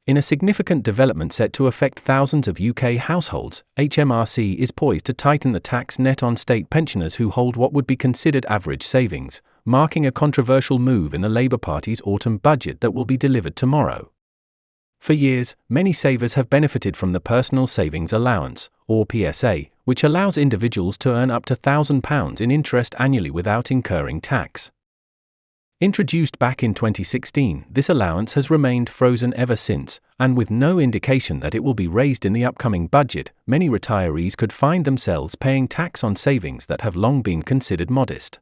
In a significant development set to affect thousands of UK households, HMRC is poised to tighten the tax net on state pensioners who hold what would be considered average savings, marking a controversial move in the Labour Party's autumn budget that will be delivered tomorrow. For years, many savers have benefited from the Personal Savings Allowance, or PSA, which allows individuals to earn up to £1,000 in interest annually without incurring tax. Introduced back in 2016, this allowance has remained frozen ever since, and with no indication that it will be raised in the upcoming budget, many retirees could find themselves paying tax on savings that have long been considered modest.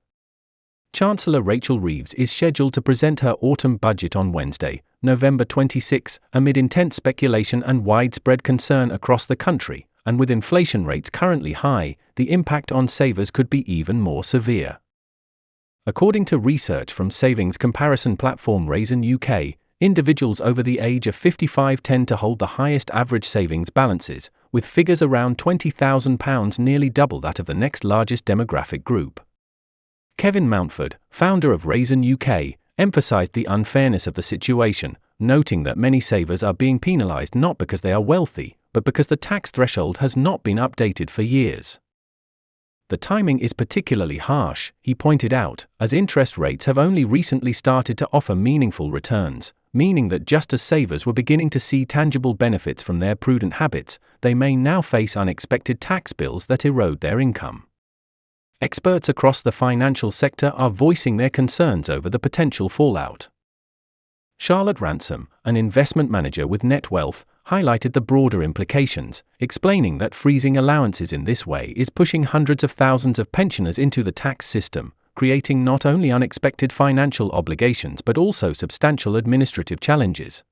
Chancellor Rachel Reeves is scheduled to present her autumn budget on Wednesday, November 26, amid intense speculation and widespread concern across the country, and with inflation rates currently high, the impact on savers could be even more severe. According to research from savings comparison platform Raisin UK, individuals over the age of 55 tend to hold the highest average savings balances, with figures around £20,000, nearly double that of the next largest demographic group. Kevin Mountford, founder of Raisin UK, emphasized the unfairness of the situation, noting that many savers are being penalized not because they are wealthy, but because the tax threshold has not been updated for years. The timing is particularly harsh, he pointed out, as interest rates have only recently started to offer meaningful returns, meaning that just as savers were beginning to see tangible benefits from their prudent habits, they may now face unexpected tax bills that erode their income. Experts across the financial sector are voicing their concerns over the potential fallout. Charlotte Ransom, an investment manager with Net Wealth, highlighted the broader implications, explaining that freezing allowances in this way is pushing hundreds of thousands of pensioners into the tax system, creating not only unexpected financial obligations but also substantial administrative challenges.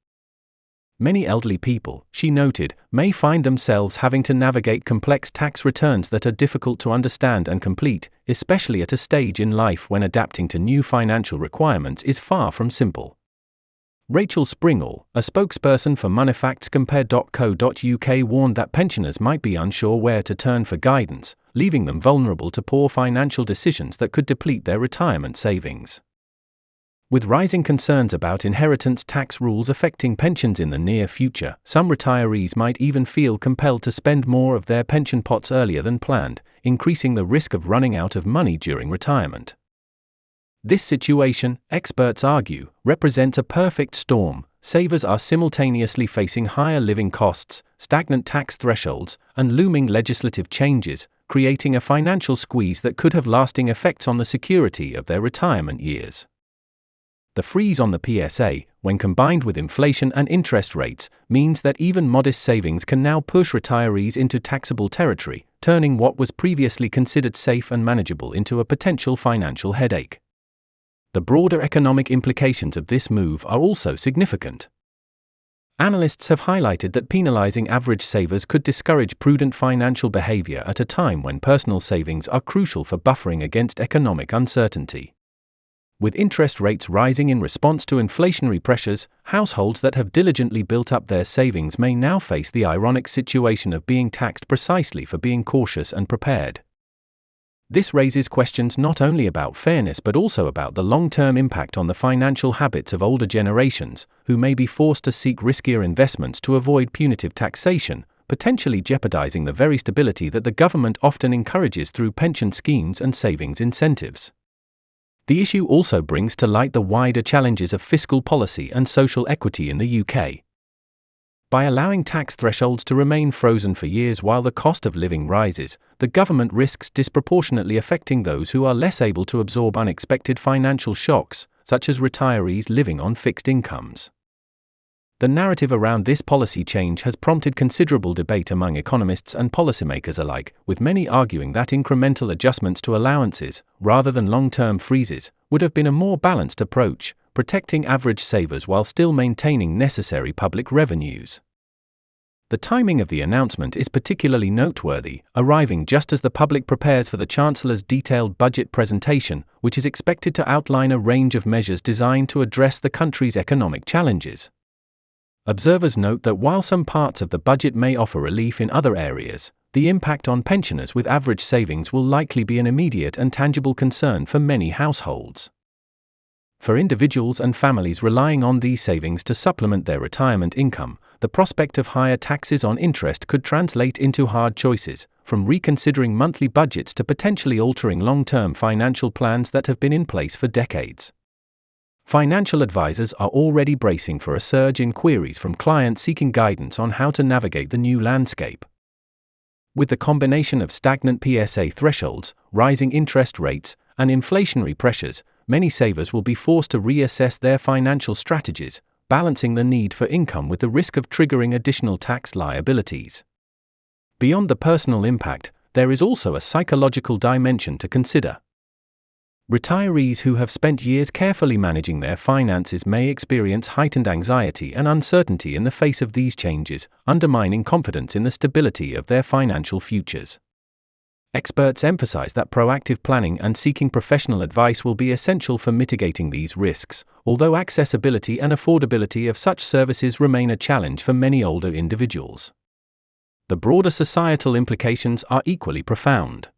Many elderly people, she noted, may find themselves having to navigate complex tax returns that are difficult to understand and complete, especially at a stage in life when adapting to new financial requirements is far from simple. Rachel Springall, a spokesperson for moneyfactscompare.co.uk, warned that pensioners might be unsure where to turn for guidance, leaving them vulnerable to poor financial decisions that could deplete their retirement savings. With rising concerns about inheritance tax rules affecting pensions in the near future, some retirees might even feel compelled to spend more of their pension pots earlier than planned, increasing the risk of running out of money during retirement. This situation, experts argue, represents a perfect storm. Savers are simultaneously facing higher living costs, stagnant tax thresholds, and looming legislative changes, creating a financial squeeze that could have lasting effects on the security of their retirement years. The freeze on the PSA, when combined with inflation and interest rates, means that even modest savings can now push retirees into taxable territory, turning what was previously considered safe and manageable into a potential financial headache. The broader economic implications of this move are also significant. Analysts have highlighted that penalizing average savers could discourage prudent financial behavior at a time when personal savings are crucial for buffering against economic uncertainty. With interest rates rising in response to inflationary pressures, households that have diligently built up their savings may now face the ironic situation of being taxed precisely for being cautious and prepared. This raises questions not only about fairness but also about the long-term impact on the financial habits of older generations, who may be forced to seek riskier investments to avoid punitive taxation, potentially jeopardizing the very stability that the government often encourages through pension schemes and savings incentives. The issue also brings to light the wider challenges of fiscal policy and social equity in the UK. By allowing tax thresholds to remain frozen for years while the cost of living rises, the government risks disproportionately affecting those who are less able to absorb unexpected financial shocks, such as retirees living on fixed incomes. The narrative around this policy change has prompted considerable debate among economists and policymakers alike, with many arguing that incremental adjustments to allowances, rather than long-term freezes, would have been a more balanced approach, protecting average savers while still maintaining necessary public revenues. The timing of the announcement is particularly noteworthy, arriving just as the public prepares for the Chancellor's detailed budget presentation, which is expected to outline a range of measures designed to address the country's economic challenges. Observers note that while some parts of the budget may offer relief in other areas, the impact on pensioners with average savings will likely be an immediate and tangible concern for many households. For individuals and families relying on these savings to supplement their retirement income, the prospect of higher taxes on interest could translate into hard choices, from reconsidering monthly budgets to potentially altering long-term financial plans that have been in place for decades. Financial advisors are already bracing for a surge in queries from clients seeking guidance on how to navigate the new landscape. With the combination of stagnant PSA thresholds, rising interest rates, and inflationary pressures, many savers will be forced to reassess their financial strategies, balancing the need for income with the risk of triggering additional tax liabilities. Beyond the personal impact, there is also a psychological dimension to consider. Retirees who have spent years carefully managing their finances may experience heightened anxiety and uncertainty in the face of these changes, undermining confidence in the stability of their financial futures. Experts emphasize that proactive planning and seeking professional advice will be essential for mitigating these risks, although accessibility and affordability of such services remain a challenge for many older individuals. The broader societal implications are equally profound.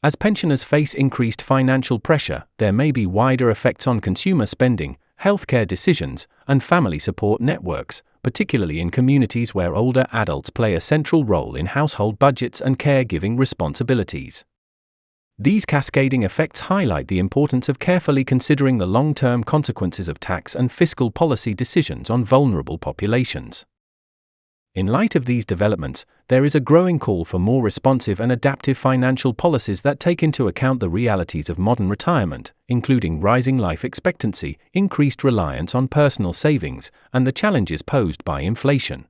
As pensioners face increased financial pressure, there may be wider effects on consumer spending, healthcare decisions, and family support networks, particularly in communities where older adults play a central role in household budgets and caregiving responsibilities. These cascading effects highlight the importance of carefully considering the long-term consequences of tax and fiscal policy decisions on vulnerable populations. In light of these developments, there is a growing call for more responsive and adaptive financial policies that take into account the realities of modern retirement, including rising life expectancy, increased reliance on personal savings, and the challenges posed by inflation.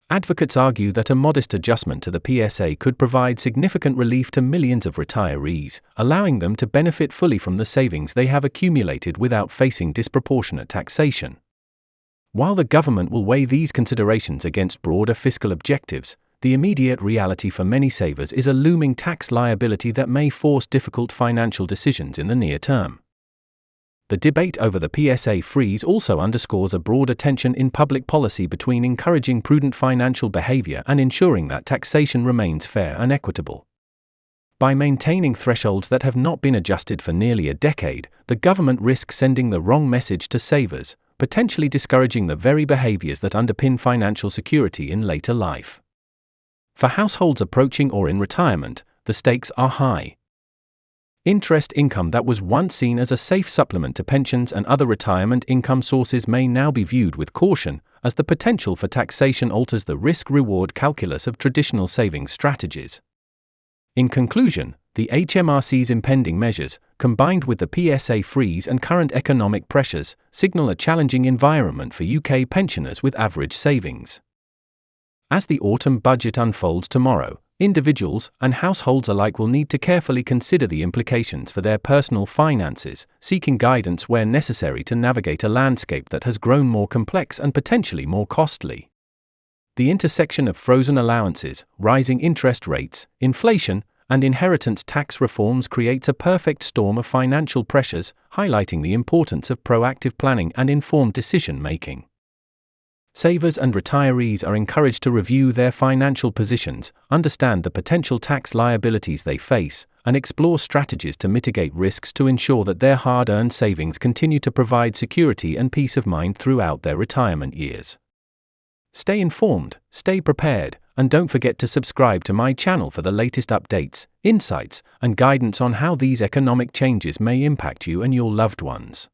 Advocates argue that a modest adjustment to the PSA could provide significant relief to millions of retirees, allowing them to benefit fully from the savings they have accumulated without facing disproportionate taxation. While the government will weigh these considerations against broader fiscal objectives, the immediate reality for many savers is a looming tax liability that may force difficult financial decisions in the near term. The debate over the PSA freeze also underscores a broader tension in public policy between encouraging prudent financial behavior and ensuring that taxation remains fair and equitable. By maintaining thresholds that have not been adjusted for nearly a decade, the government risks sending the wrong message to savers, potentially discouraging the very behaviors that underpin financial security in later life. For households approaching or in retirement, the stakes are high. Interest income that was once seen as a safe supplement to pensions and other retirement income sources may now be viewed with caution, as the potential for taxation alters the risk-reward calculus of traditional savings strategies. In conclusion, the HMRC's impending measures, combined with the PSA freeze and current economic pressures, signal a challenging environment for UK pensioners with average savings. As the autumn budget unfolds tomorrow, individuals and households alike will need to carefully consider the implications for their personal finances, seeking guidance where necessary to navigate a landscape that has grown more complex and potentially more costly. The intersection of frozen allowances, rising interest rates, inflation, and inheritance tax reforms creates a perfect storm of financial pressures, highlighting the importance of proactive planning and informed decision-making. Savers and retirees are encouraged to review their financial positions, understand the potential tax liabilities they face, and explore strategies to mitigate risks to ensure that their hard-earned savings continue to provide security and peace of mind throughout their retirement years. Stay informed, stay prepared, and don't forget to subscribe to my channel for the latest updates, insights, and guidance on how these economic changes may impact you and your loved ones.